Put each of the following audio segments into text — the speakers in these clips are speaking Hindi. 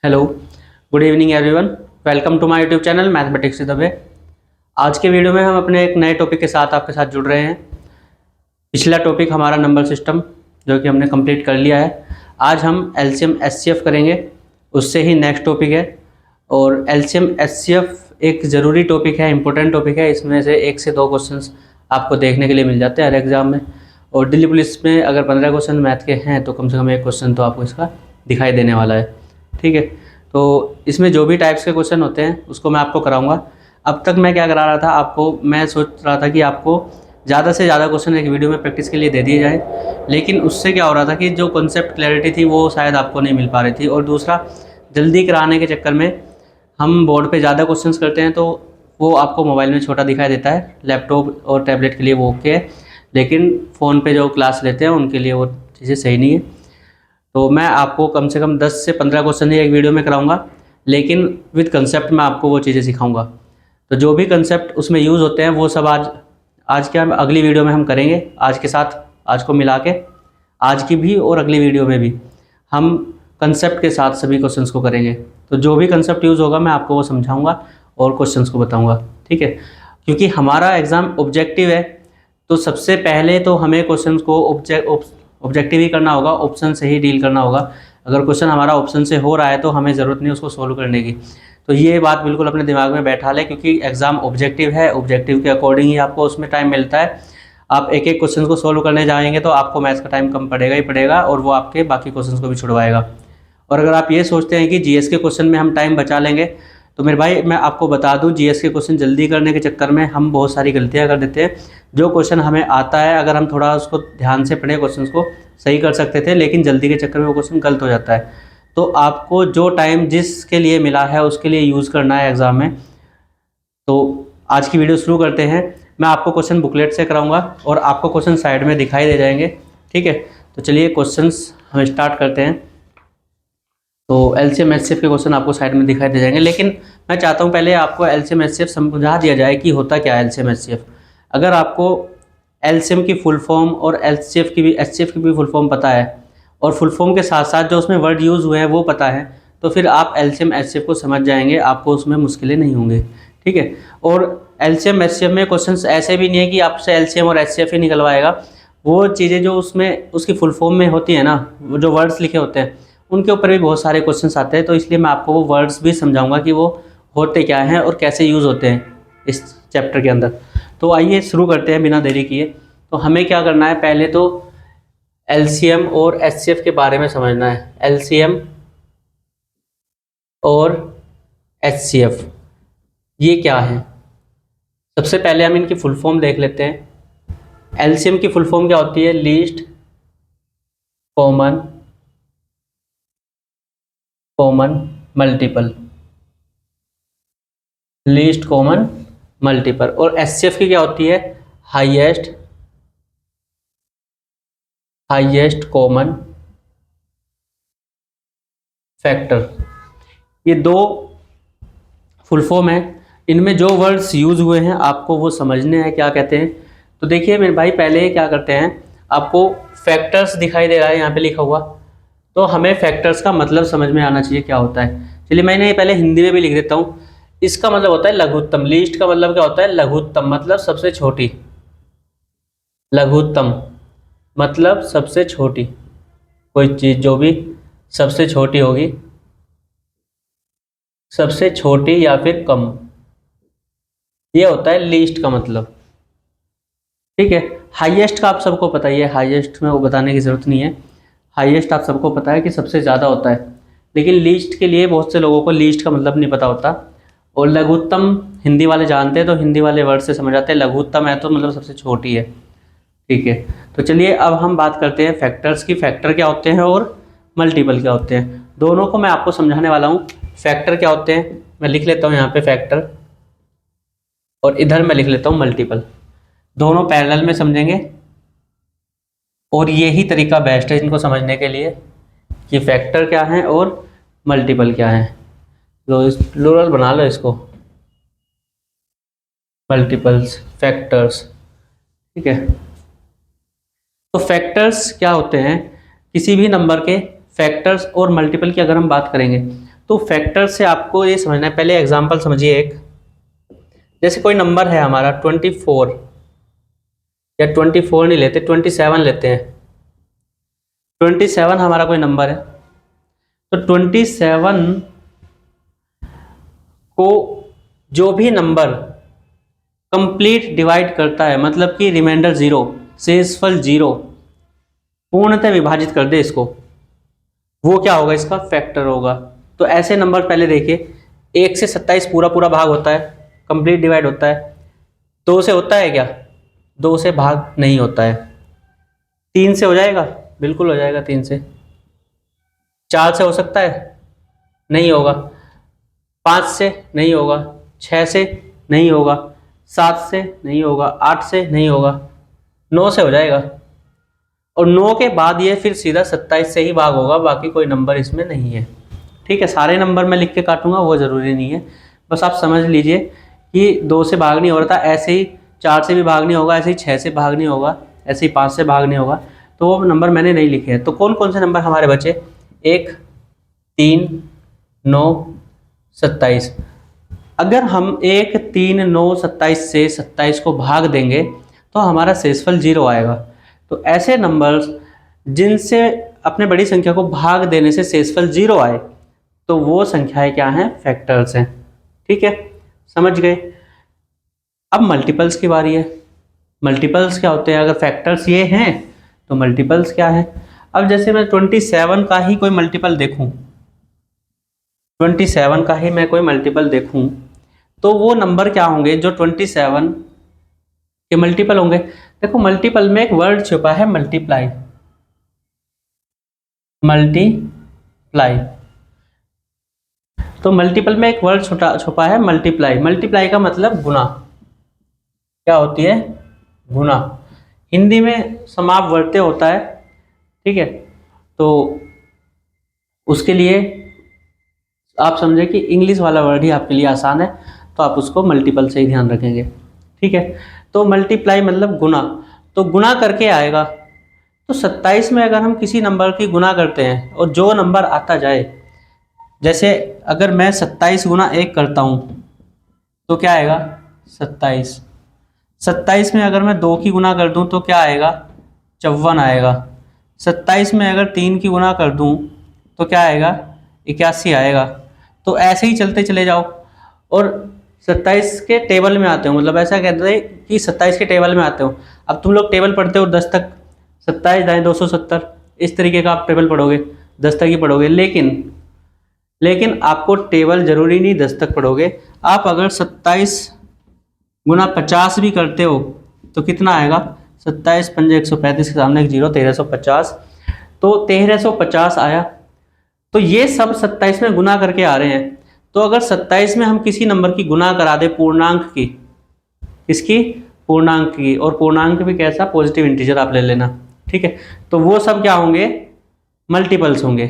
Hello, good evening everyone. Welcome to my YouTube channel mathematics with Abhay. आज के वीडियो में हम अपने एक नए टॉपिक के साथ आपके साथ जुड़ रहे हैं। पिछला टॉपिक हमारा नंबर सिस्टम जो कि हमने कंप्लीट कर लिया है। आज हम एलसीएम एचसीएफ करेंगे, उससे ही नेक्स्ट टॉपिक है। और एलसीएम एचसीएफ एक ज़रूरी टॉपिक है, इंपॉर्टेंट टॉपिक है। इसमें से 1 से 2 क्वेश्चंस आपको देखने के लिए मिल जाते हैं हर एग्ज़ाम में। और दिल्ली पुलिस में अगर 15 क्वेश्चन मैथ के हैं तो कम से कम 1 क्वेश्चन तो आपको इसका दिखाई देने वाला है। ठीक है, तो इसमें जो भी टाइप्स के क्वेश्चन होते हैं उसको मैं आपको कराऊंगा। अब तक मैं क्या करा रहा था, मैं सोच रहा था कि आपको ज़्यादा से ज़्यादा क्वेश्चन एक वीडियो में प्रैक्टिस के लिए दे दिए जाए, लेकिन उससे क्या हो रहा था कि जो कॉन्सेप्ट क्लैरिटी थी वो शायद आपको नहीं मिल पा रही थी। और दूसरा, जल्दी कराने के चक्कर में हम बोर्ड पे ज़्यादा क्वेश्चंस करते हैं तो वो आपको मोबाइल में छोटा दिखाई देता है। लैपटॉप और टैबलेट के लिए वो ओके है, लेकिन फ़ोन पे जो क्लास लेते हैं उनके लिए वो चीज़ें सही नहीं है। तो मैं आपको कम से कम 10 से 15 क्वेश्चन ही एक वीडियो में कराऊंगा, लेकिन विद कंसेप्ट मैं आपको वो चीज़ें सिखाऊंगा। तो जो भी कंसेप्ट उसमें यूज़ होते हैं वो सब आज क्या अगली वीडियो में हम करेंगे। आज के साथ आज को मिला के आज की भी और अगली वीडियो में भी हम कंसेप्ट के साथ सभी क्वेश्चंस को करेंगे। तो जो भी कंसेप्ट यूज़ होगा मैं आपको वो समझाऊंगा और क्वेश्चंस को बताऊंगा। ठीक है, क्योंकि हमारा एग्ज़ाम ऑब्जेक्टिव है, तो सबसे पहले तो हमें क्वेश्चंस को ऑब्जेक्टिव ही करना होगा, ऑप्शन से ही डील करना होगा। अगर क्वेश्चन हमारा ऑप्शन से हो रहा है तो हमें ज़रूरत नहीं उसको सोल्व करने की। तो ये बात बिल्कुल अपने दिमाग में बैठा लें, क्योंकि एग्ज़ाम ऑब्जेक्टिव है, ऑब्जेक्टिव के अकॉर्डिंग ही आपको उसमें टाइम मिलता है। आप एक एक क्वेश्चन को सोल्व करने जाएंगे तो आपको मैथ्स का टाइम कम पड़ेगा ही पड़ेगा, और वो आपके बाकी क्वेश्चन को भी छुड़वाएगा। और अगर आप ये सोचते हैं कि जीएस के क्वेश्चन में हम टाइम बचा लेंगे, तो मेरे भाई मैं आपको बता दूं, जीएस के क्वेश्चन जल्दी करने के चक्कर में हम बहुत सारी गलतियां कर देते हैं। जो क्वेश्चन हमें आता है, अगर हम थोड़ा उसको ध्यान से पढ़े क्वेश्चन को सही कर सकते थे, लेकिन जल्दी के चक्कर में वो क्वेश्चन गलत हो जाता है। तो आपको जो टाइम जिसके लिए मिला है उसके लिए यूज़ करना है एग्ज़ाम में। तो आज की वीडियो शुरू करते हैं। मैं आपको क्वेश्चन बुकलेट से कराऊंगा और आपको क्वेश्चन साइड में दिखाई दे जाएंगे। ठीक है, तो चलिए क्वेश्चंस हम स्टार्ट करते हैं। तो एलसीएम एचसीएफ के क्वेश्चन आपको साइड में दिखाई दे जाएंगे, लेकिन मैं चाहता हूं पहले आपको एलसीएम एचसीएफ समझा दिया जाए कि होता क्या है एलसीएम एचसीएफ। अगर आपको एलसीएम की फुल फॉर्म और एचसीएफ की भी फुल फॉर्म पता है, और फुल फॉर्म के साथ साथ जो उसमें वर्ड यूज़ हुए हैं वो पता है, तो फिर आप एलसीएम एचसीएफ को समझ जाएंगे, आपको उसमें मुश्किलें नहीं होंगी। ठीक है, और एलसीएम एचसीएफ में क्वेश्चन ऐसे भी नहीं है कि आपसे एलसीएम और एचसीएफ ही निकलवाएगा। वो चीज़ें जो उसमें उसकी फुल फॉर्म में होती है ना, वो जो वर्ड्स लिखे होते हैं उनके ऊपर भी बहुत सारे क्वेश्चंस आते हैं। तो इसलिए मैं आपको वो वर्ड्स भी समझाऊंगा कि वो होते क्या हैं और कैसे यूज़ होते हैं इस चैप्टर के अंदर। तो आइए शुरू करते हैं बिना देरी किए। तो हमें क्या करना है, पहले तो एलसीएम और एचसीएफ के बारे में समझना है। एलसीएम और एचसीएफ ये क्या है, सबसे पहले हम इनकी फुल फॉर्म देख लेते हैं। एलसीएम की फुल फॉर्म क्या होती है? Least common multiple. Least common multiple. और एचसीएफ की क्या होती है? Highest common factor. ये दो फुल फॉर्म है। इनमें जो वर्ड्स यूज हुए हैं आपको वो समझने हैं क्या कहते हैं। तो देखिए मेरे भाई, पहले क्या करते हैं, आपको फैक्टर्स दिखाई दे रहा है यहाँ पे लिखा हुआ, तो हमें फैक्टर्स का मतलब समझ में आना चाहिए क्या होता है। चलिए मैंने ये पहले हिंदी में भी लिख देता हूँ। इसका मतलब होता है लघुत्तम। लीस्ट का मतलब क्या होता है? लघुत्तम, मतलब सबसे छोटी। लघुत्तम मतलब सबसे छोटी, कोई चीज़ जो भी सबसे छोटी होगी, सबसे छोटी या फिर कम, ये होता है लीस्ट का मतलब। ठीक है, हाईएस्ट का आप सबको पता ही है, हाईएस्ट में वो बताने की ज़रूरत नहीं है। हाईएस्ट आप सबको पता है कि सबसे ज़्यादा होता है, लेकिन लीस्ट के लिए बहुत से लोगों को लीस्ट का मतलब नहीं पता होता। और लघुत्तम हिंदी वाले जानते हैं तो हिंदी वाले वर्ड से समझ आते हैं। लघुत्तम है तो मतलब सबसे छोटी है। ठीक है, तो चलिए अब हम बात करते हैं फैक्टर्स की। फैक्टर क्या होते हैं और मल्टीपल क्या होते हैं, दोनों को मैं आपको समझाने वाला हूँ। फैक्टर क्या होते हैं मैं लिख लेता हूँ यहाँ पे फैक्टर, और इधर मैं लिख लेता हूँ मल्टीपल। दोनों पैरेलल में समझेंगे, और यही तरीका बेस्ट है इनको समझने के लिए कि फैक्टर क्या है और मल्टीपल क्या है। लो प्लूरल बना लो इसको, मल्टीपल्स, फैक्टर्स। ठीक है, तो फैक्टर्स क्या होते हैं? किसी भी नंबर के फैक्टर्स और मल्टीपल की अगर हम बात करेंगे तो फैक्टर से आपको ये समझना है। पहले एग्जांपल समझिए एक, जैसे कोई नंबर है हमारा 24, या 24 नहीं लेते, 27 लेते हैं। 27 हमारा कोई नंबर है, तो 27 को जो भी नंबर कंप्लीट डिवाइड करता है, मतलब कि रिमाइंडर 0, शेषफल 0, पूर्णतः विभाजित कर दे इसको, वो क्या होगा, इसका फैक्टर होगा। तो ऐसे नंबर पहले देखिए, 1 से 27 पूरा पूरा भाग होता है, कंप्लीट डिवाइड होता है। 2 से होता है क्या? 2 से भाग नहीं होता है। 3 से हो जाएगा? बिल्कुल हो जाएगा 3 से। 4 से हो सकता है? नहीं होगा। 5 से नहीं होगा। 6 से नहीं होगा। 7 से नहीं होगा। 8 से नहीं होगा। 9 से हो जाएगा। और 9 के बाद ये फिर सीधा 27 से ही भाग होगा, बाकी कोई नंबर इसमें नहीं है। ठीक है, सारे नंबर मैं लिख के काटूंगा वो ज़रूरी नहीं है, बस आप समझ लीजिए कि 2 से भाग नहीं हो रहा था, ऐसे ही 4 से भी भाग नहीं होगा, ऐसे ही 6 से भाग नहीं होगा, ऐसे ही 5 से भाग नहीं होगा। तो वो नंबर मैंने नहीं लिखे हैं। तो कौन कौन से नंबर हमारे बचे? 1, 3, 9, 27। अगर हम 1, 3, 9, 27 से 27 को भाग देंगे तो हमारा शेषफल 0 आएगा। तो ऐसे नंबर्स जिनसे अपने बड़ी संख्या को भाग देने से शेषफल 0 आए, तो वो संख्याएं क्या हैं? फैक्टर्स हैं। ठीक है, समझ गए। अब मल्टीपल्स की बारी है। मल्टीपल्स क्या होते हैं? अगर फैक्टर्स ये हैं तो मल्टीपल्स क्या है? अब जैसे मैं 27 का ही कोई मल्टीपल देखूं, 27 का ही मैं कोई मल्टीपल देखूं, तो वो नंबर क्या होंगे जो 27 के मल्टीपल होंगे? देखो, मल्टीपल में एक वर्ड छुपा है, मल्टीप्लाई। मल्टीप्लाई, तो मल्टीपल में एक वर्ड छुपा है, मल्टीप्लाई। मल्टीप्लाई का मतलब गुना। क्या होती है? गुना। हिंदी में समापवर्त्य होता है। ठीक है, तो उसके लिए आप समझे कि इंग्लिश वाला वर्ड ही आपके लिए आसान है, तो आप उसको मल्टीपल से ही ध्यान रखेंगे। ठीक है, तो मल्टीप्लाई मतलब गुना, तो गुना करके आएगा। तो 27 में अगर हम किसी नंबर की गुना करते हैं और जो नंबर आता जाए, जैसे अगर मैं 27 गुना 1 करता हूँ तो क्या आएगा? 27। 27 में अगर मैं 2 की गुना कर दूँ तो क्या आएगा? 54 आएगा। 27 में अगर 3 की गुना कर दूँ तो क्या आएगा? 81 आएगा। तो ऐसे ही चलते चले जाओ और 27 के टेबल में आते हो, मतलब ऐसा कहते हैं कि 27 के टेबल में आते हो। अब तुम लोग टेबल पढ़ते हो 10 तक, 27 दाएँ 270, इस तरीके का आप टेबल पढ़ोगे, 10 तक ही पढ़ोगे। लेकिन आपको टेबल जरूरी नहीं 10 तक पढ़ोगे। आप अगर 27 गुना 50 भी करते हो तो कितना आएगा? 27 पंजे 135 के सामने एक 0, 1350। तो 1350 आया। तो ये सब 27 में गुना करके आ रहे हैं। तो अगर 27 में हम किसी नंबर की गुना करा दे पूर्णांक की, इसकी पूर्णांक की, और पूर्णांक भी कैसा? पॉजिटिव इंटीजर आप ले लेना। ठीक है, तो वो सब क्या होंगे? मल्टीपल्स होंगे।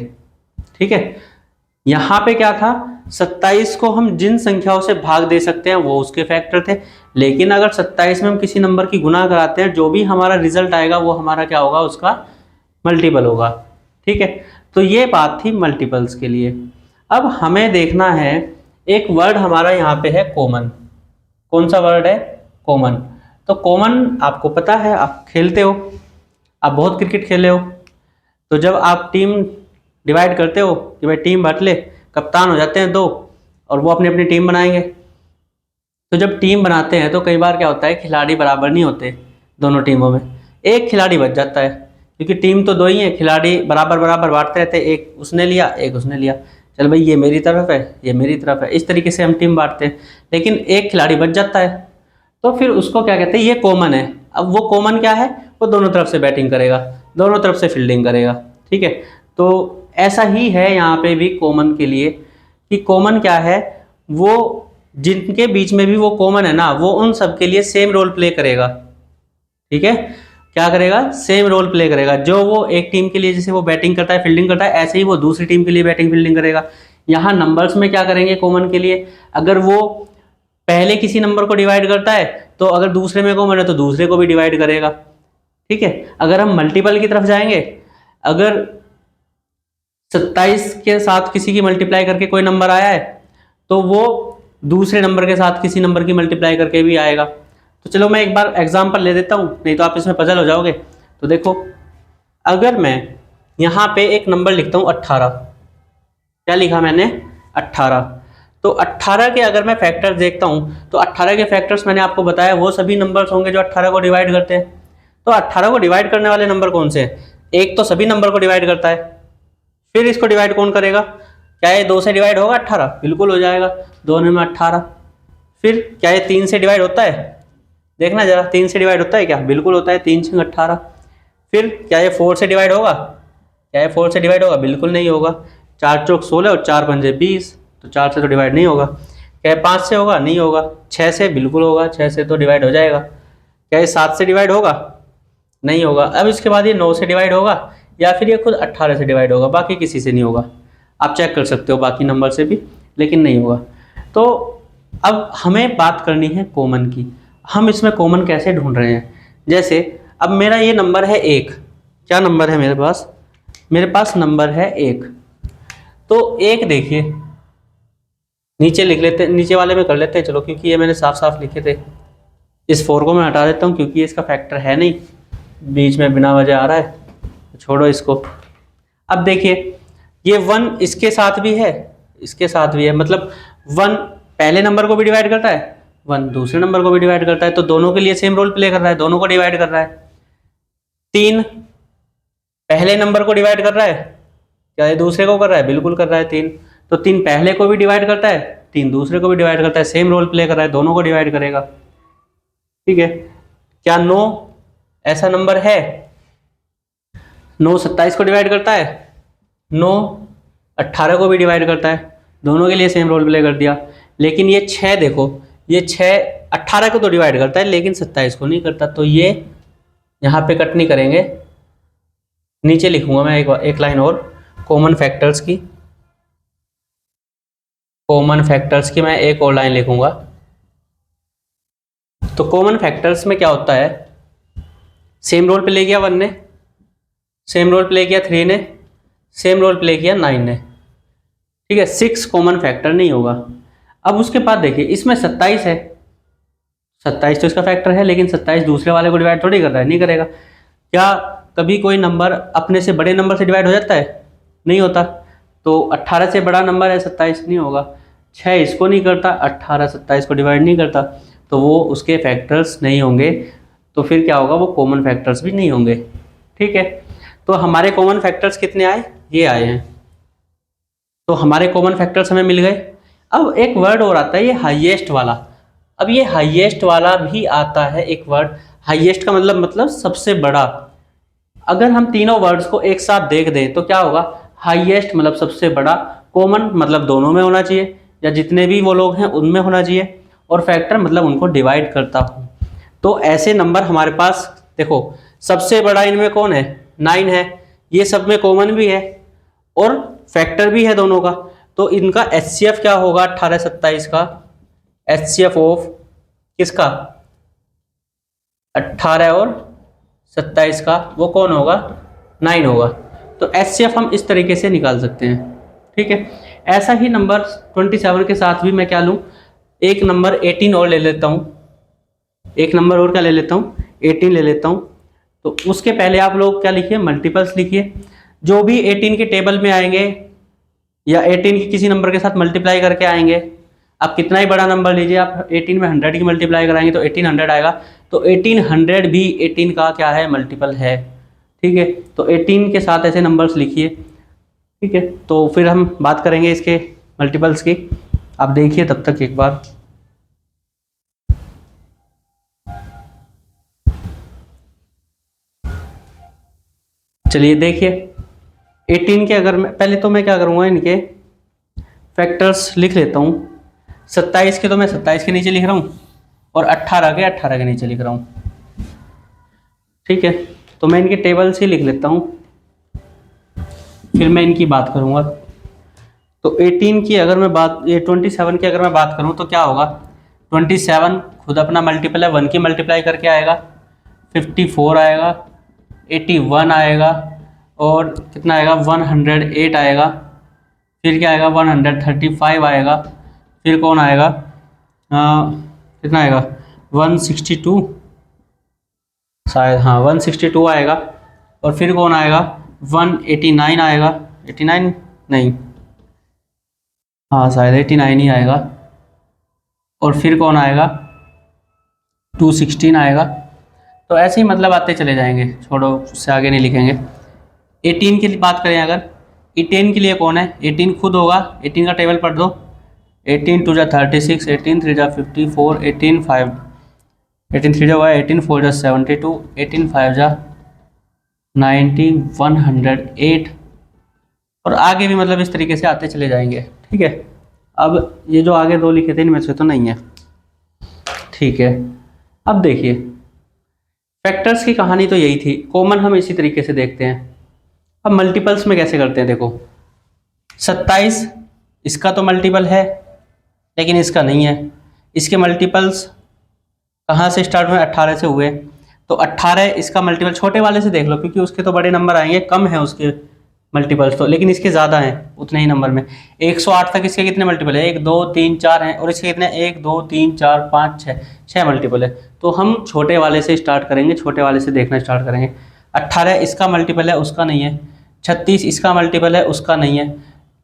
ठीक है, यहाँ पे क्या था? 27 को हम जिन संख्याओं से भाग दे सकते हैं वो उसके फैक्टर थे। लेकिन अगर 27 में हम किसी नंबर की गुना कराते हैं, जो भी हमारा रिजल्ट आएगा वो हमारा क्या होगा? उसका मल्टीपल होगा। ठीक है, तो ये बात थी मल्टीपल्स के लिए। अब हमें देखना है, एक वर्ड हमारा यहाँ पे है कॉमन। कौन सा वर्ड है? कॉमन। तो कॉमन आपको पता है, आप खेलते हो, आप बहुत क्रिकेट खेले हो। तो जब आप टीम डिवाइड करते हो कि भाई टीम बांट ले, कप्तान हो जाते हैं 2 और वो अपनी अपनी टीम बनाएंगे। तो जब टीम बनाते हैं तो कई बार क्या होता है, खिलाड़ी बराबर नहीं होते दोनों टीमों में, एक खिलाड़ी बच जाता है, क्योंकि टीम तो 2 ही है, खिलाड़ी बराबर बराबर बांटते रहते हैं, एक उसने लिया एक उसने लिया, चल भाई ये मेरी तरफ है ये मेरी तरफ है, इस तरीके से हम टीम बांटते हैं। लेकिन एक खिलाड़ी बच जाता है तो फिर उसको क्या कहते हैं? ये कॉमन है। अब वो कॉमन क्या है? वो दोनों तरफ से बैटिंग करेगा, दोनों तरफ से फील्डिंग करेगा। ठीक है, तो ऐसा ही है यहाँ पे भी कॉमन के लिए, कि कॉमन क्या है? वो जिनके बीच में भी वो कॉमन है ना, वो उन सब के लिए सेम रोल प्ले करेगा। ठीक है, क्या करेगा? सेम रोल प्ले करेगा। जो वो एक टीम के लिए जैसे वो बैटिंग करता है, फील्डिंग करता है, ऐसे ही वो दूसरी टीम के लिए बैटिंग फील्डिंग करेगा। यहाँ नंबर्स में क्या करेंगे कॉमन के लिए? अगर वो पहले किसी नंबर को डिवाइड करता है तो अगर दूसरे में कॉमन है तो दूसरे को भी डिवाइड करेगा। ठीक है, अगर हम मल्टीपल की तरफ जाएंगे, अगर 27 के साथ किसी की मल्टीप्लाई करके कोई नंबर आया है तो वो दूसरे नंबर के साथ किसी नंबर की मल्टीप्लाई करके भी आएगा। तो चलो मैं एक बार एग्जांपल ले देता हूँ, नहीं तो आप इसमें पजल हो जाओगे। तो देखो, अगर मैं यहाँ पे एक नंबर लिखता हूँ 18, क्या लिखा मैंने 18, तो 18 के अगर मैं फैक्टर्स देखता हूँ तो 18 के फैक्टर्स मैंने आपको बताया वो सभी नंबर्स होंगे जो 18 को डिवाइड करते हैं। तो 18 को डिवाइड करने वाले नंबर कौन से हैं? एक तो सभी नंबर को डिवाइड करता है, फिर इसको डिवाइड कौन करेगा? क्या ये 2 से डिवाइड होगा 18? बिल्कुल हो जाएगा, 2 में 18। फिर क्या ये 3 से डिवाइड होता है? देखना जरा, 3 से डिवाइड होता है क्या? बिल्कुल होता है, 3 6 18। फिर क्या ये 4 से डिवाइड होगा? क्या ये 4 से डिवाइड होगा? बिल्कुल नहीं होगा, 4 चौक 16 और 4 पंजे 20, तो 4 से तो डिवाइड नहीं होगा। क्या ये 5 से होगा? नहीं होगा। 6 से बिल्कुल होगा, 6 से तो डिवाइड हो जाएगा। क्या ये 7 से डिवाइड होगा? नहीं होगा। अब इसके बाद ये 9 से डिवाइड होगा या फिर ये खुद 18 से डिवाइड होगा, बाकी किसी से नहीं होगा। आप चेक कर सकते हो बाकी नंबर से भी, लेकिन नहीं होगा। तो अब हमें बात करनी है कॉमन की। हम इसमें कॉमन कैसे ढूंढ रहे हैं? जैसे अब मेरा ये नंबर है 1, क्या नंबर है मेरे पास? मेरे पास नंबर है 1। तो 1 देखिए, नीचे लिख लेते हैं, नीचे वाले में कर लेते हैं चलो, क्योंकि ये मैंने साफ साफ लिखे थे। इस 4 को मैं हटा देता हूँ क्योंकि इसका फैक्टर है नहीं, बीच में बिना वजह आ रहा है, छोड़ो इसको। अब देखिए, ये 1 इसके साथ भी है, इसके साथ भी है, मतलब 1 पहले नंबर को भी डिवाइड करता है, 1 दूसरे नंबर को भी डिवाइड करता है, तो दोनों के लिए सेम रोल प्ले कर रहा है, दोनों को डिवाइड कर रहा है। 3 पहले नंबर को डिवाइड कर रहा है, क्या ये दूसरे को कर रहा है? बिल्कुल कर रहा है 3। तो 3 पहले को भी डिवाइड करता है, 3 दूसरे को भी डिवाइड करता है, सेम रोल प्ले कर रहा है, दोनों को डिवाइड करेगा। ठीक है। क्या 9 ऐसा नंबर है? 9 27 को डिवाइड करता है, 9 18 को भी डिवाइड करता है, दोनों के लिए सेम रोल प्ले कर दिया। लेकिन ये 6 देखो, ये 6 18 को तो डिवाइड करता है लेकिन 27 को नहीं करता, तो ये यहाँ पे कट नहीं करेंगे। नीचे लिखूंगा मैं एक लाइन और कॉमन फैक्टर्स की, कॉमन फैक्टर्स की मैं एक और लाइन लिखूंगा। तो कॉमन फैक्टर्स में क्या होता है? सेम रोल प्ले किया 1 ने, सेम रोल प्ले किया 3 ने, सेम रोल प्ले किया 9 ने। ठीक है, 6 कॉमन फैक्टर नहीं होगा। अब उसके बाद देखिए, इसमें 27 है, 27 तो इसका फैक्टर है, लेकिन 27 दूसरे वाले को डिवाइड थोड़ी कर रहा है, नहीं करेगा। क्या कभी कोई नंबर अपने से बड़े नंबर से डिवाइड हो जाता है? नहीं होता। तो 18 से बड़ा नंबर है 27, नहीं होगा। 6 इसको नहीं करता, 18 27 को डिवाइड नहीं करता, तो वो उसके फैक्टर्स नहीं होंगे। तो फिर क्या होगा? वो कॉमन फैक्टर्स भी नहीं होंगे। ठीक है, तो हमारे कॉमन फैक्टर्स कितने आए? ये आए हैं। तो हमारे कॉमन फैक्टर्स हमें मिल गए। अब एक वर्ड और आता है, ये हाईएस्ट वाला। अब ये हाईएस्ट वाला भी आता है एक वर्ड। हाईएस्ट का मतलब सबसे बड़ा। अगर हम तीनों वर्ड्स को एक साथ देख दें तो क्या होगा? हाईएस्ट मतलब सबसे बड़ा, कॉमन मतलब दोनों में होना चाहिए या जितने भी वो लोग हैं उनमें होना चाहिए, और फैक्टर मतलब उनको डिवाइड करता हूँ। तो ऐसे नंबर हमारे पास देखो, सबसे बड़ा इनमें कौन है? 9 है। ये सब में कॉमन भी है और फैक्टर भी है दोनों का। तो इनका HCF क्या होगा? 18 27 का HCF ऑफ किसका? 18 और 27 का वो कौन होगा? 9 होगा। तो HCF हम इस तरीके से निकाल सकते हैं। ठीक है, ऐसा ही नंबर 27 के साथ भी मैं क्या लूँ? एक नंबर 18 और ले लेता हूँ, एक नंबर और क्या ले लेता हूँ? 18 ले लेता हूँ। तो उसके पहले आप लोग क्या लिखिए? मल्टीपल्स लिखिए। जो भी 18 के टेबल में आएंगे या 18 की किसी नंबर के साथ मल्टीप्लाई करके आएंगे, आप कितना ही बड़ा नंबर लीजिए, आप 18 में 100 की मल्टीप्लाई कराएंगे तो 1800 आएगा। तो 1800 भी 18 का क्या है? मल्टीपल है। ठीक है, तो 18 के साथ ऐसे नंबर्स लिखिए। ठीक है, तो फिर हम बात करेंगे इसके मल्टीपल्स की। आप देखिए तब तक एक बार। चलिए देखिए, 18 के अगर मैं पहले तो मैं क्या करूँगा, इनके फैक्टर्स लिख लेता हूँ। 27 के तो मैं 27 के नीचे लिख रहा हूँ और 18 के नीचे लिख रहा हूँ। ठीक है, तो मैं इनके टेबल्स ही लिख लेता हूँ, फिर मैं इनकी बात करूँगा। तो 18 की अगर मैं बात, ये 27 की अगर मैं बात करूँ तो क्या होगा? 27 खुद अपना मल्टीपल है, 1 की मल्टीप्लाई करके आएगा, 54 आएगा, 81 आएगा, और कितना आएगा 108 आएगा, फिर क्या आएगा 135 आएगा, फिर कौन आएगा कितना आएगा 162 शायद, हाँ 162 आएगा, और फिर कौन आएगा 189 आएगा, 89 नहीं, हाँ शायद 89 ही आएगा, और फिर कौन आएगा 216 आएगा। तो ऐसे ही मतलब आते चले जाएंगे, छोड़ो उससे आगे नहीं लिखेंगे। 18 की बात करें अगर, 18 के लिए कौन है, 18 खुद होगा, 18 का टेबल पढ़ दो, 18 2 जा 36, 18 3 जा 54, 18 5, 18 3 जा 18 4 जा 72, 18 5 जा 90, 108, और आगे भी मतलब इस तरीके से आते चले जाएंगे। ठीक है, अब ये जो आगे दो लिखे थे इनमें से तो नहीं है। ठीक है, अब देखिए फैक्टर्स की कहानी तो यही थी, कॉमन हम इसी तरीके से देखते हैं। अब मल्टीपल्स में कैसे करते हैं, देखो 27 इसका तो मल्टीपल है लेकिन इसका नहीं है, इसके मल्टीपल्स कहाँ से स्टार्ट हुए, 18 से हुए, तो 18 इसका मल्टीपल छोटे वाले से देख लो, क्योंकि उसके तो बड़े नंबर आएंगे, कम है उसके मल्टीपल्स तो, लेकिन इसके ज़्यादा हैं उतने ही नंबर में। 108 तक इसके कितने मल्टीपल है, 1 2 3 4 हैं, और इसके कितने 1 2 3 4 5 6 मल्टीपल है। तो हम छोटे वाले से स्टार्ट करेंगे, छोटे वाले से देखना स्टार्ट करेंगे। 18 इसका मल्टीपल है, उसका नहीं है। 36 इसका मल्टीपल है, उसका नहीं है,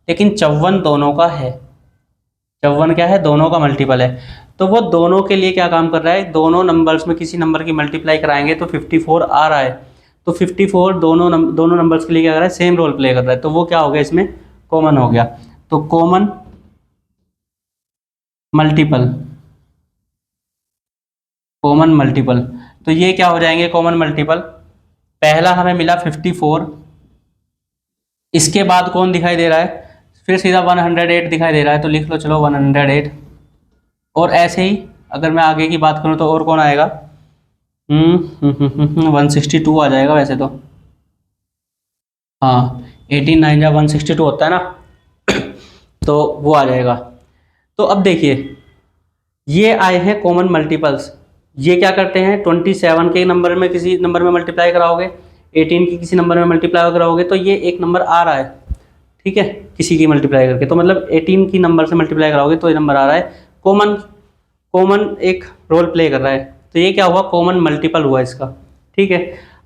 लेकिन 54 दोनों का है। 54 क्या है, दोनों का मल्टीपल है। तो वो दोनों के लिए क्या काम कर रहा है, दोनों नंबर्स में किसी नंबर की मल्टीप्लाई कराएंगे तो 54 आ रहा है, तो 54 दोनों नंबर्स के लिए क्या कर रहा है, सेम रोल प्ले कर रहा है, तो वो क्या हो गया, इसमें कॉमन हो गया। तो कॉमन मल्टीपल, कॉमन मल्टीपल, तो ये क्या हो जाएंगे कॉमन मल्टीपल। पहला हमें मिला 54, इसके बाद कौन दिखाई दे रहा है, फिर सीधा 108 दिखाई दे रहा है, तो लिख लो चलो 108। और ऐसे ही अगर मैं आगे की बात करूं तो और कौन आएगा, 162 आ जाएगा वैसे तो, हाँ 18 9 जा 162 होता है ना, तो वो आ जाएगा। तो अब देखिए ये आए हैं कॉमन मल्टीपल्स, ये क्या करते हैं 27 के नंबर में किसी नंबर में मल्टीप्लाई कराओगे, 18 की किसी नंबर में मल्टीप्लाई कराओगे, तो ये एक नंबर आ रहा है, ठीक है, किसी की मल्टीप्लाई करके, तो मतलब 18 की नंबर से मल्टीप्लाई कराओगे तो ये नंबर आ रहा है। कॉमन एक रोल प्ले कर रहा है, तो ये क्या हुआ, कॉमन मल्टीपल हुआ इसका। ठीक है,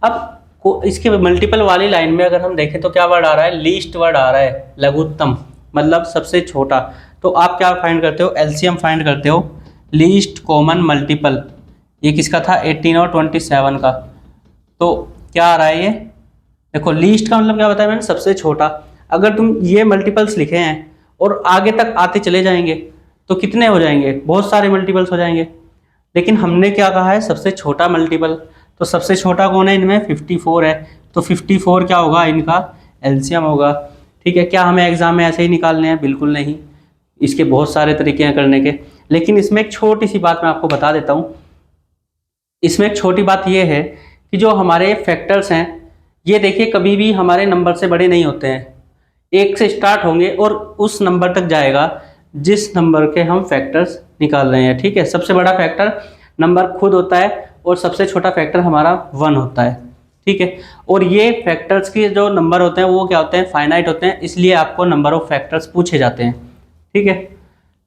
अब इसके मल्टीपल वाली लाइन में अगर हम देखें तो क्या वर्ड आ रहा है, लीस्ट वर्ड आ रहा है, लघुत्तम मतलब सबसे छोटा। तो आप क्या फाइंड करते हो, एलसीएम फाइंड करते हो, लीस्ट कॉमन मल्टीपल, ये किसका था 18 और 27 का, तो क्या आ रहा है ये, देखो लीस्ट का मतलब क्या बताया मैंने, सबसे छोटा। अगर तुम ये मल्टीपल्स लिखे हैं और आगे तक आते चले जाएंगे तो कितने हो जाएंगे, बहुत सारे मल्टीपल्स हो जाएंगे, लेकिन हमने क्या कहा है, सबसे छोटा मल्टीपल, तो सबसे छोटा कौन है इनमें, 54 है, तो 54 क्या होगा, इनका एलसीएम होगा। ठीक है, क्या हमें एग्जाम में ऐसे ही निकालने हैं, बिल्कुल नहीं, इसके बहुत सारे तरीके हैं करने के, लेकिन इसमें एक छोटी सी बात मैं आपको बता देता हूँ। इसमें एक छोटी बात यह है कि जो हमारे फैक्टर्स हैं, ये देखिए कभी भी हमारे नंबर से बड़े नहीं होते हैं, एक से स्टार्ट होंगे और उस नंबर तक जाएगा जिस नंबर के हम फैक्टर्स निकाल रहे हैं। ठीक है, सबसे बड़ा फैक्टर नंबर खुद होता है और सबसे छोटा फैक्टर हमारा 1 होता है। ठीक है, और ये फैक्टर्स के जो नंबर होते हैं वो क्या होते हैं, फाइनाइट होते हैं, इसलिए आपको नंबर ऑफ फैक्टर्स पूछे जाते हैं। ठीक है,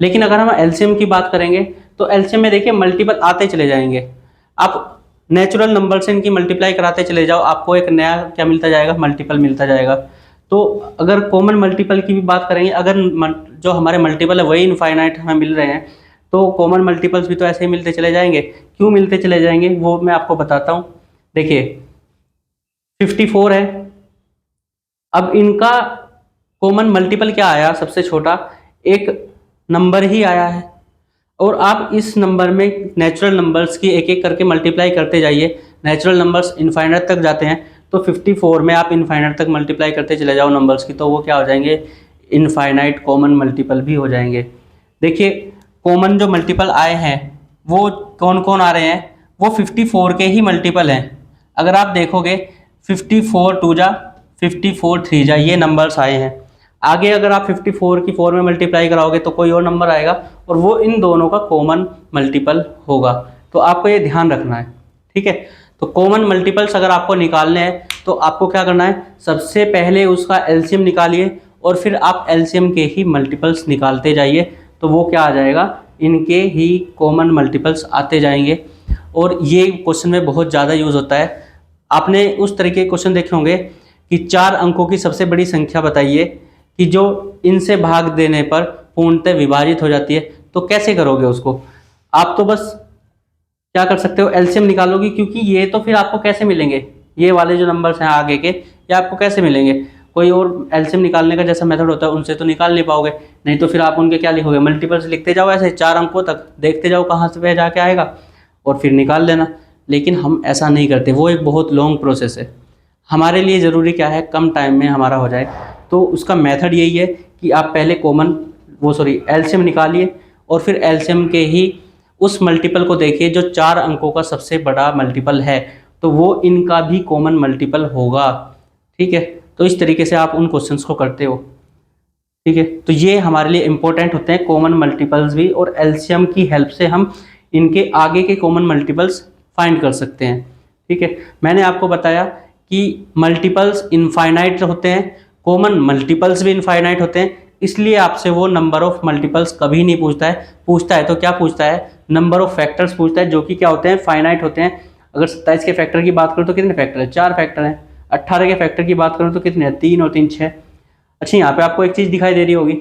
लेकिन अगर हम एलसीएम की बात करेंगे तो एलसीएम में देखिए मल्टीपल आते चले जाएंगे, आप नेचुरल नंबर से इनकी मल्टीप्लाई कराते चले जाओ, आपको एक नया क्या मिलता जाएगा, मल्टीपल मिलता जाएगा। तो अगर कॉमन मल्टीपल की भी बात करेंगे, अगर जो हमारे मल्टीपल है वही इनफाइनाइट हमें मिल रहे हैं, तो कॉमन मल्टीपल्स भी तो ऐसे ही मिलते चले जाएंगे। क्यों मिलते चले जाएंगे वो मैं आपको बताता हूँ। देखिए 54 है, अब इनका कॉमन मल्टीपल क्या आया, सबसे छोटा एक नंबर ही आया है, और आप इस नंबर में नेचुरल नंबर्स की एक एक करके मल्टीप्लाई करते जाइए, नेचुरल नंबर्स इनफाइनाइट तक जाते हैं, तो 54 में आप इनफाइनाइट तक मल्टीप्लाई करते चले जाओ नंबर्स की, तो वो क्या हो जाएंगे, इनफाइनाइट कॉमन मल्टीपल भी हो जाएंगे। देखिए कॉमन जो मल्टीपल आए हैं वो कौन कौन आ रहे हैं, वो 54 के ही मल्टीपल हैं। अगर आप देखोगे 54 2 जा 54 3 जा, ये नंबर्स आए हैं। आगे अगर आप 54 की 4 में मल्टीप्लाई कराओगे तो कोई और नंबर आएगा, और वो इन दोनों का कॉमन मल्टीपल होगा, तो आपको ये ध्यान रखना है। ठीक है, तो कॉमन मल्टीपल्स अगर आपको निकालने हैं तो आपको क्या करना है, सबसे पहले उसका एलसीएम निकालिए और फिर आप एलसीएम के ही मल्टीपल्स निकालते जाइए, तो वो क्या आ जाएगा, इनके ही कॉमन मल्टीपल्स आते जाएंगे। और ये क्वेश्चन में बहुत ज़्यादा यूज़ होता है। आपने उस तरीके के क्वेश्चन देखे होंगे कि 4 अंकों की सबसे बड़ी संख्या बताइए कि जो इनसे भाग देने पर पूर्णतः विभाजित हो जाती है, तो कैसे करोगे उसको। आप तो बस क्या कर सकते हो, एलसीएम निकालोगे, क्योंकि ये तो फिर आपको कैसे मिलेंगे, ये वाले जो नंबर्स हैं आगे के, ये आपको कैसे मिलेंगे, कोई और एलसीएम निकालने का जैसा मेथड होता है उनसे तो निकाल नहीं पाओगे। नहीं तो फिर आप उनके क्या लिखोगे, मल्टीपल्स लिखते जाओ ऐसे 4 अंकों तक, देखते जाओ कहाँ से जाके आएगा और फिर निकाल लेना। लेकिन हम ऐसा नहीं करते, वो एक बहुत लॉन्ग प्रोसेस है। हमारे लिए ज़रूरी क्या है, कम टाइम में हमारा हो जाए। तो उसका मेथड यही है कि आप पहले एलसीएम निकालिए और फिर एलसीएम के ही उस मल्टीपल को देखिए जो 4 अंकों का सबसे बड़ा मल्टीपल है, तो वो इनका भी कॉमन मल्टीपल होगा। ठीक है, तो इस तरीके से आप उन क्वेश्चंस को करते हो। ठीक है, तो ये हमारे लिए इंपॉर्टेंट होते हैं कॉमन मल्टीपल्स भी, और एलसीएम की हेल्प से हम इनके आगे के कॉमन मल्टीपल्स फाइंड कर सकते हैं। ठीक है, मैंने आपको बताया कि मल्टीपल्स इनफाइनाइट होते हैं, कॉमन मल्टीपल्स भी इनफाइनाइट होते हैं, इसलिए आपसे वो नंबर ऑफ मल्टीपल्स कभी नहीं पूछता है तो क्या पूछता है, नंबर ऑफ फैक्टर्स पूछता है, जो कि क्या होते हैं, फाइनाइट होते हैं। अगर 27 के फैक्टर की बात करूँ तो कितने फैक्टर है, 4 फैक्टर हैं। 18 के फैक्टर की बात करूँ तो कितने हैं, 3 और 3 6। अच्छा, यहाँ पे आपको एक चीज़ दिखाई दे रही होगी,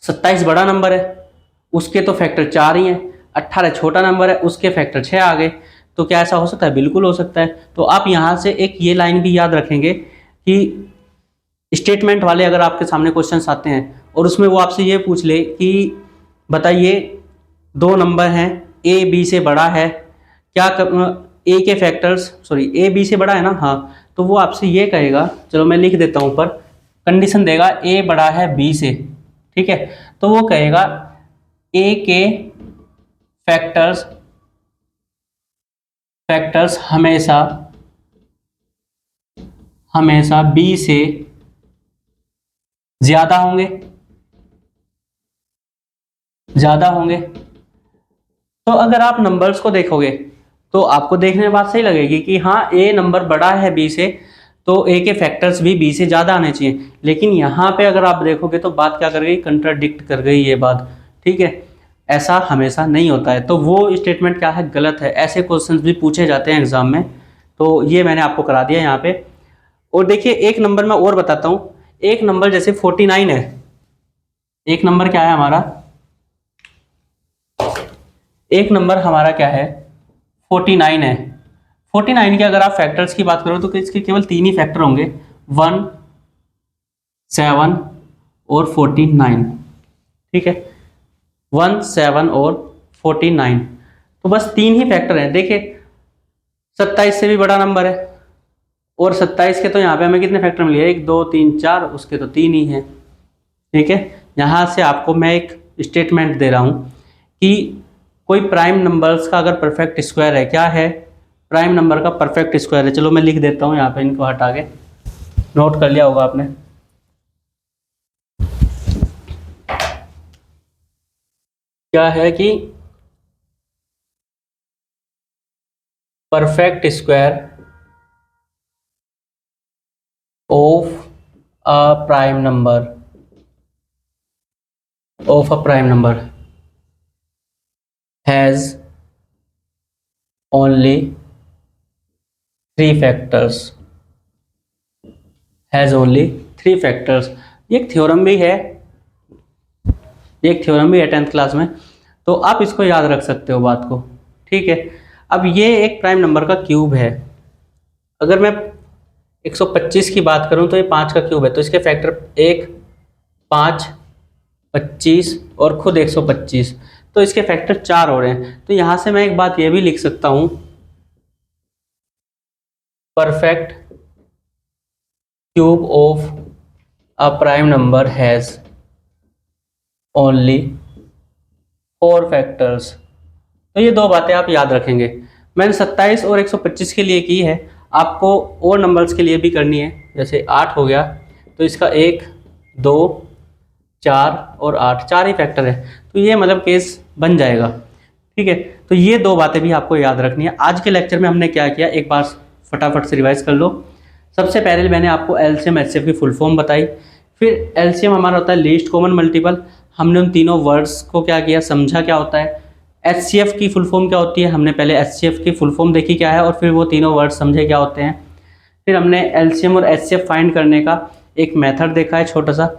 27 बड़ा नंबर है, उसके तो फैक्टर 4 ही हैं। 18 छोटा नंबर है, उसके फैक्टर 6 आ गए। तो क्या ऐसा हो सकता है, बिल्कुल हो सकता है। तो आप यहाँ से एक ये लाइन भी याद रखेंगे कि स्टेटमेंट वाले अगर आपके सामने क्वेश्चंस आते हैं और उसमें वो आपसे ये पूछ ले कि बताइए 2 नंबर हैं, ए बी से बड़ा है, क्या ए के फैक्टर्स ए बी से बड़ा है ना, हाँ, तो वो आपसे ये कहेगा, चलो मैं लिख देता हूँ ऊपर, कंडीशन देगा ए बड़ा है बी से। ठीक है, तो वो कहेगा ए के फैक्टर्स हमेशा बी से ज्यादा होंगे। तो अगर आप नंबर्स को देखोगे तो आपको देखने में बात सही लगेगी कि हाँ, ए नंबर बड़ा है बी से, तो ए के फैक्टर्स भी बी से ज़्यादा आने चाहिए। लेकिन यहाँ पे अगर आप देखोगे तो बात क्या कर गई, कंट्राडिक्ट कर गई ये बात। ठीक है, ऐसा हमेशा नहीं होता है, तो वो स्टेटमेंट क्या है, गलत है। ऐसे क्वेश्चंस भी पूछे जाते हैं एग्जाम में, तो ये मैंने आपको करा दिया यहाँ पे। और देखिए एक नंबर मैं और बताता हूँ, एक नंबर जैसे 49 है, एक नंबर क्या है हमारा, एक नंबर हमारा क्या है, 49 है। 49 के अगर आप फैक्टर्स की बात करो तो इसके केवल 3 ही फैक्टर होंगे, 1, 7 और 49। ठीक है, 1, 7 और 49, तो बस 3 ही फैक्टर हैं। देखिए 27 से भी बड़ा नंबर है, और 27 के तो यहाँ पे हमें कितने फैक्टर मिले, 1 2 3 4, उसके तो 3 ही हैं। ठीक है, यहाँ से आपको मैं एक स्टेटमेंट दे रहा हूँ कि कोई प्राइम नंबर्स का अगर परफेक्ट स्क्वायर है, क्या है, प्राइम नंबर का परफेक्ट स्क्वायर है। चलो मैं लिख देता हूँ यहाँ पे, इनको हटा के, नोट कर लिया होगा आपने। क्या है कि perfect square of a prime number has only 3 factors. ये एक थ्योरम भी है, 10th क्लास में, तो आप इसको याद रख सकते हो बात को। ठीक है, अब ये एक प्राइम नंबर का क्यूब है। अगर मैं 125 की बात करूं तो ये 5 का क्यूब है, तो इसके फैक्टर 1, 5, 25 और खुद 125, तो इसके फैक्टर 4 हो रहे हैं। तो यहां से मैं एक बात ये भी लिख सकता हूं, perfect cube of a prime number has only 4 factors. तो ये 2 बातें आप याद रखेंगे। मैंने 27 और 125 के लिए की है, आपको और नंबर्स के लिए भी करनी है। जैसे 8 हो गया, तो इसका 1, 2, 4 और 8, 4 ही फैक्टर है, तो ये मतलब केस बन जाएगा। ठीक है, तो ये 2 बातें भी आपको याद रखनी है। आज के लेक्चर में हमने क्या किया, एक बार फटाफट से रिवाइज कर लो। सबसे पहले मैंने आपको एलसीएम एचसीएफ की फुल फॉर्म बताई, फिर एलसीएम हमारा होता है लीस्ट कॉमन मल्टीपल, हमने उन तीनों वर्ड्स को क्या किया, समझा क्या होता है। एचसीएफ की फुल फॉर्म क्या होती है, हमने पहले एचसीएफ की फुल फॉर्म देखी क्या है और फिर वो तीनों वर्ड्स समझे क्या होते हैं। फिर हमने एलसीएम और एचसीएफ फाइंड करने का एक मेथड देखा है छोटा सा,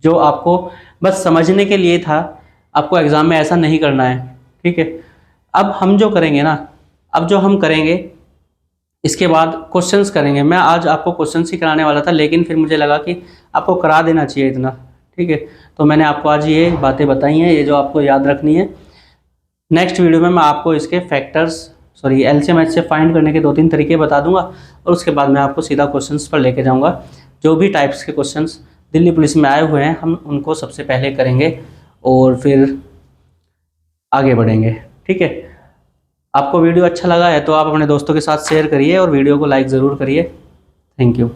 जो आपको बस समझने के लिए था, आपको एग्ज़ाम में ऐसा नहीं करना है, ठीक है। अब हम जो करेंगे ना, अब जो हम करेंगे इसके बाद क्वेश्चंस करेंगे। मैं आज आपको क्वेश्चंस ही कराने वाला था, लेकिन फिर मुझे लगा कि आपको करा देना चाहिए इतना, ठीक है। तो मैंने आपको आज ये बातें बताई हैं, ये जो आपको याद रखनी है। नेक्स्ट वीडियो में मैं आपको इसके एलसीएम एचसीएफ फाइंड करने के 2-3 तरीके बता दूंगा, और उसके बाद मैं आपको सीधा क्वेश्चंस पर लेके जाऊंगा। जो भी टाइप्स के क्वेश्चंस दिल्ली पुलिस में आए हुए हैं, हम उनको सबसे पहले करेंगे और फिर आगे बढ़ेंगे, ठीक है। आपको वीडियो अच्छा लगा है तो आप अपने दोस्तों के साथ शेयर करिए और वीडियो को लाइक ज़रूर करिए। Thank you.